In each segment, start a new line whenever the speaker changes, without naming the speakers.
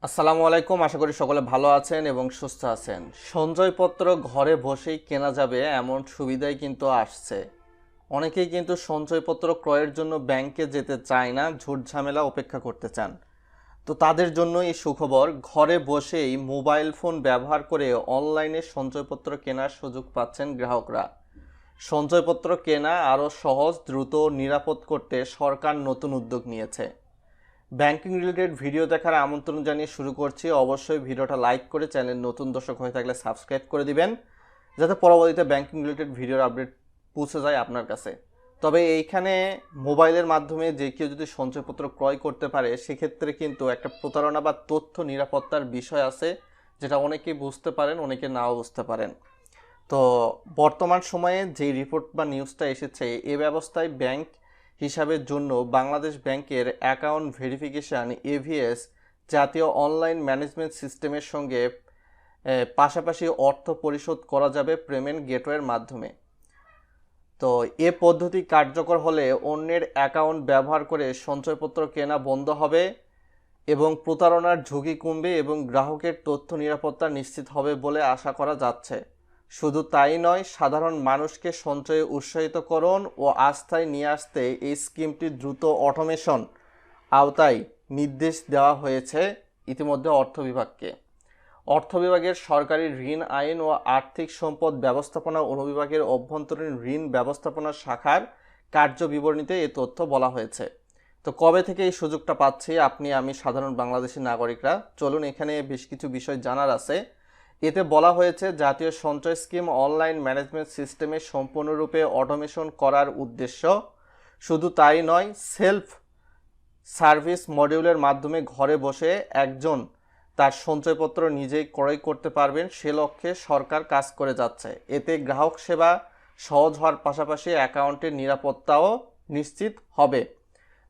আসসালামু আলাইকুম। আশা করি সকলে ভালো আছেন এবং সুস্থ আছেন। সঞ্চয়পত্র ঘরে বসেই কেনা যাবে এমন সুবিধাই কিন্তু আসছে। অনেকেই কিন্তু সঞ্চয়পত্র ক্রয়ের জন্য ব্যাংকে যেতে চায় না, ঝুট ঝামেলা উপেক্ষা করতে চান। তো তাদের জন্য এই সুখবর, ঘরে বসেই মোবাইল ফোন ব্যবহার করে অনলাইনে সঞ্চয়পত্র কেনার সুযোগ পাচ্ছেন গ্রাহকরা। সঞ্চয়পত্র কেনা আরও সহজ, দ্রুত ও নিরাপদ করতে সরকার নতুন উদ্যোগ নিয়েছে। ব্যাংকিং রিলেটেড ভিডিও দেখার আমন্ত্রণ জানিয়ে শুরু করছি। অবশ্যই ভিডিওটা লাইক করে চ্যানেল নতুন দর্শক হয়ে থাকলে সাবস্ক্রাইব করে দিবেন, যাতে পরবর্তীতে ব্যাংকিং রিলেটেড ভিডিওর আপডেট পৌঁছে যায় আপনার কাছে। তবে এইখানে মোবাইলের মাধ্যমে যে কেউ যদি সঞ্চয়পত্র ক্রয় করতে পারে, সেক্ষেত্রে কিন্তু একটা প্রতারণা বা তথ্য নিরাপত্তার বিষয় আছে, যেটা অনেকেই বুঝতে পারেন, অনেকে নাও বুঝতে পারেন। তো বর্তমান সময়ে যে রিপোর্ট বা নিউজটা এসেছে, এ ব্যবস্থায় ব্যাংক হিসাবের জন্য বাংলাদেশ ব্যাংকের অ্যাকাউন্ট ভেরিফিকেশন এভিএস জাতীয় অনলাইন ম্যানেজমেন্ট সিস্টেমের সঙ্গে পাশাপাশি অর্থ পরিশোধ করা যাবে পেমেন্ট গেটওয়ের মাধ্যমে। তো এ পদ্ধতি কার্যকর হলে অন্যের অ্যাকাউন্ট ব্যবহার করে সঞ্চয়পত্র কেনা বন্ধ হবে এবং প্রতারণার ঝুঁকি কমবে এবং গ্রাহকের তথ্য নিরাপত্তা নিশ্চিত হবে বলে আশা করা যাচ্ছে। শুধু তাই নয়, সাধারণ মানুষকে সঞ্চয়ে উৎসাহিতকরণ ও আস্থায় নিয়ে আসতে এই স্কিমটি দ্রুত অটোমেশন আওতায় নির্দেশ দেওয়া হয়েছে ইতিমধ্যে অর্থ বিভাগকে। অর্থ বিভাগের সরকারি ঋণ আইন ও আর্থিক সম্পদ ব্যবস্থাপনা অনুবিভাগের অভ্যন্তরীণ ঋণ ব্যবস্থাপনা শাখার কার্যবিবরণীতে এই তথ্য বলা হয়েছে। তো কবে থেকে এই সুযোগটা পাচ্ছি আপনি, আমি, সাধারণ বাংলাদেশি নাগরিকরা? চলুন, এখানে বেশ কিছু বিষয় জানার আছে। এতে বলা হয়েছে, জাতীয় সঞ্চয় স্কিম অনলাইন ম্যানেজমেন্ট সিস্টেমে সম্পূর্ণরূপে অটোমেশন করার উদ্দেশ্য। শুধু তাই নয়, সেলফ সার্ভিস মডিউলের মাধ্যমে ঘরে বসে একজন তার সঞ্চয়পত্র নিজেই ক্রয় করতে পারবেন, সে লক্ষ্যে সরকার কাজ করে যাচ্ছে। এতে গ্রাহক সেবা সহজ হওয়ার পাশাপাশি অ্যাকাউন্টের নিরাপত্তাও নিশ্চিত হবে।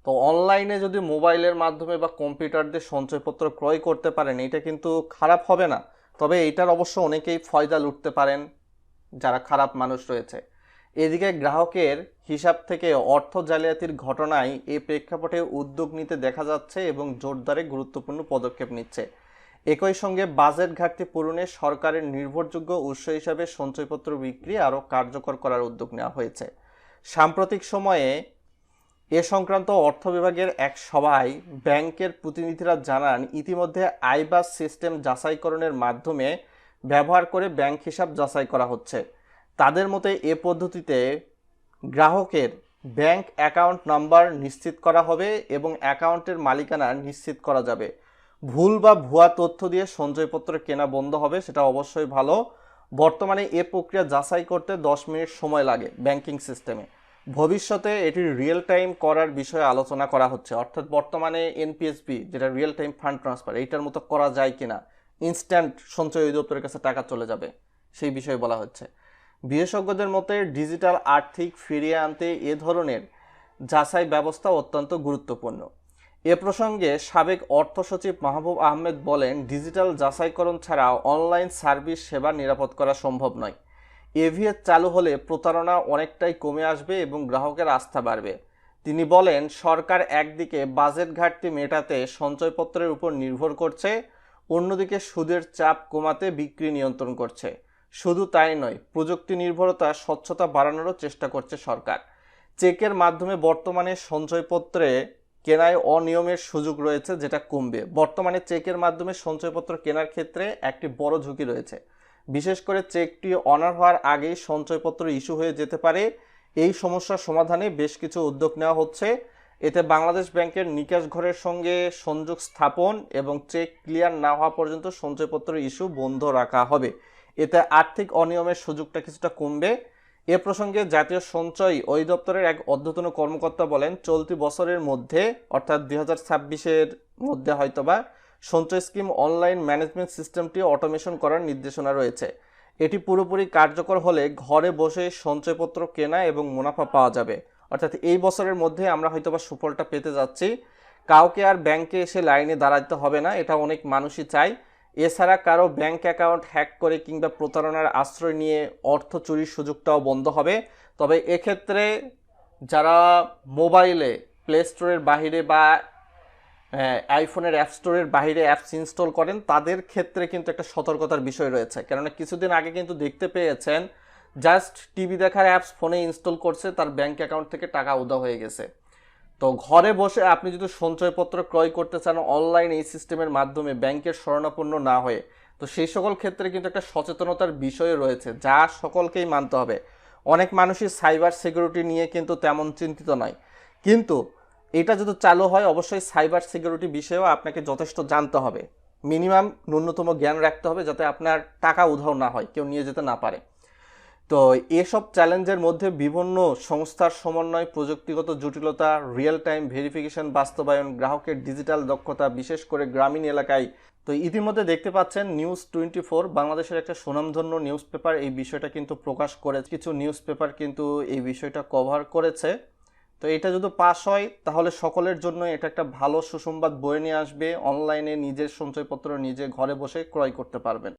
তো অনলাইনে যদি মোবাইলের মাধ্যমে বা কম্পিউটার দিয়ে সঞ্চয়পত্র ক্রয় করতে পারেন, এটা কিন্তু খারাপ হবে না। তবে এইটার অবশ্য অনেকেই ফয়দা লুটতে পারেন, যারা খারাপ মানুষ রয়েছে। এদিকে গ্রাহকের হিসাব থেকে অর্থ জালিয়াতির ঘটনায় এই প্রেক্ষাপটে উদ্যোগ নিতে দেখা যাচ্ছে এবং জোরদারে গুরুত্বপূর্ণ পদক্ষেপ নিচ্ছে। একই সঙ্গে বাজেট ঘাটতি পূরণে সরকারের নির্ভরযোগ্য উৎস হিসাবে সঞ্চয়পত্র বিক্রি আরও কার্যকর করার উদ্যোগ নেওয়া হয়েছে। সাম্প্রতিক সময়ে এ সংক্রান্ত অর্থ বিভাগের এক সভায় ব্যাংকের প্রতিনিধিরা জানান, ইতিমধ্যে আইবাস সিস্টেম যাচাইকরণের মাধ্যমে ব্যবহার করে ব্যাংক হিসাব যাচাই করা হচ্ছে। তাদের মতে এ পদ্ধতিতে গ্রাহকের ব্যাংক অ্যাকাউন্ট নাম্বার নিশ্চিত করা হবে এবং অ্যাকাউন্টের মালিকানা নিশ্চিত করা যাবে। ভুল বা ভুয়া তথ্য দিয়ে সঞ্চয়পত্র কেনা বন্ধ হবে, সেটা অবশ্যই ভালো। বর্তমানে এ প্রক্রিয়া যাচাই করতে 10 মিনিট সময় লাগে ব্যাংকিং সিস্টেমে। ভবিষ্যতে এটি রিয়েল টাইম করার বিষয়ে আলোচনা করা হচ্ছে, অর্থাৎ বর্তমানে এনপিএসবি, যেটা রিয়েল টাইম ফান্ড ট্রান্সফার, এইটার মতো করা যায় কিনা, ইনস্ট্যান্ট সঞ্চয় অধিদপ্তরের কাছে টাকা চলে যাবে, সেই বিষয়ে বলা হচ্ছে। বিশেষজ্ঞদের মতে ডিজিটাল আর্থিক ফিরিয়ে আনতে এ ধরনের যাচাই ব্যবস্থা অত্যন্ত গুরুত্বপূর্ণ। এ প্রসঙ্গে সাবেক অর্থ সচিব মাহবুব আহমেদ বলেন, ডিজিটাল যাচাইকরণ ছাড়া অনলাইন সার্ভিস সেবা নিরাপদ করা সম্ভব নয়। এভিএস চালু হলে প্রতারণা অনেকটাই কমে আসবে এবং গ্রাহকের আস্থা বাড়বে। তিনি বলেন, সরকার একদিকে বাজেট ঘাটতি মেটাতে সঞ্চয়পত্রের উপর নির্ভর করছে, অন্যদিকে সুদের চাপ কমাতে বিক্রি নিয়ন্ত্রণ করছে। শুধু তাই নয়, প্রযুক্তি নির্ভরতা স্বচ্ছতা বাড়ানোরও চেষ্টা করছে সরকার। চেকের মাধ্যমে বর্তমানে সঞ্চয়পত্রে কেনায় অনিয়মের সুযোগ রয়েছে, যেটা কমবে। বর্তমানে চেকের মাধ্যমে সঞ্চয়পত্র কেনার ক্ষেত্রে একটি বড় ঝুঁকি রয়েছে। বিশেষ করে চেকটি অনার হওয়ার আগেই সঞ্চয়পত্র ইস্যু হয়ে যেতে পারে। এই সমস্যার সমাধানে বেশ কিছু উদ্যোগ নেওয়া হচ্ছে। এতে বাংলাদেশ ব্যাংকের নিকাশ ঘরের সঙ্গে সংযোগ স্থাপন এবং চেক ক্লিয়ার না হওয়া পর্যন্ত সঞ্চয়পত্র ইস্যু বন্ধ রাখা হবে। এতে আর্থিক অনিয়মের সুযোগটা কিছুটা কমবে। এ প্রসঙ্গে জাতীয় সঞ্চয় অধিদপ্তরের এক ঊর্ধ্বতন কর্মকর্তা বলেন, চলতি বছরের মধ্যে, অর্থাৎ 2026-এর মধ্যে হয়তোবা সঞ্চয় স্কিম অনলাইন ম্যানেজমেন্ট সিস্টেমটি অটোমেশন করার নির্দেশনা রয়েছে। এটি পুরোপুরি কার্যকর হলে ঘরে বসে সঞ্চয়পত্র কেনা এবং মুনাফা পাওয়া যাবে। অর্থাৎ এই বছরের মধ্যে আমরা হয়তোবা সুফলটা পেতে যাচ্ছি। কাউকে আর ব্যাংকে এসে লাইনে দাঁড়াতে হবে না, এটা অনেক মানুষই চায়। এছাড়া কারো ব্যাংক অ্যাকাউন্ট হ্যাক করে কিংবা প্রতারণার আশ্রয় নিয়ে অর্থ চুরির সুযোগটাও বন্ধ হবে। তবে এক্ষেত্রে যারা মোবাইলে প্লে স্টোরের বাহিরে বা আইফোনের অ্যাপ স্টোরের বাইরে অ্যাপস ইনস্টল করেন, তাদের ক্ষেত্রে কিন্তু একটা সতর্কতার বিষয় রয়েছে। কেননা কিছুদিন আগে কিন্তু দেখতে পেয়েছেন, জাস্ট টিভি দেখার অ্যাপস ফোনে ইনস্টল করছে, তার ব্যাংক অ্যাকাউন্ট থেকে টাকা উধাও হয়ে গেছে। তো ঘরে বসে আপনি যদি সঞ্চয়পত্র ক্রয় করতে চান অনলাইন এই সিস্টেমের মাধ্যমে ব্যাংকের শরণাপন্ন না হয়ে, তো সেই সকল ক্ষেত্রে কিন্তু একটা সচেতনতার বিষয় রয়েছে, যা সকলকেই মানতে হবে। অনেক মানুষই সাইবার সিকিউরিটি নিয়ে কিন্তু তেমন চিন্তিত নয়, কিন্তু এটা যদি চালু হয় অবশ্যই সাইবার সিকিউরিটি বিষয়েও আপনাকে যথেষ্ট জানতে হবে। মিনিমাম ন্যূনতম জ্ঞান রাখতে হবে, যাতে আপনার টাকা উধাও না হয়, কেউ নিয়ে যেতে না পারে। তো এসব চ্যালেঞ্জের মধ্যে বিভিন্ন সংস্থার সমন্বয়, প্রযুক্তিগত জটিলতা, রিয়েল টাইম ভেরিফিকেশন বাস্তবায়ন, গ্রাহকের ডিজিটাল দক্ষতা, বিশেষ করে গ্রামীণ এলাকায়। তো ইতিমধ্যে দেখতে পাচ্ছেন News24 বাংলাদেশের একটা সুনামধন্য নিউজ পেপার এই বিষয়টা কিন্তু প্রকাশ করে, কিছু নিউজ পেপার কিন্তু এই বিষয়টা কভার করেছে। তো এটা যদি পাস হয় তাহলে সকলের জন্য এটা একটা ভালো সুসংবাদ বয়ে নিয়ে আসবে। অনলাইনে নিজের সঞ্চয়পত্র নিজে ঘরে বসে ক্রয় করতে পারবেন।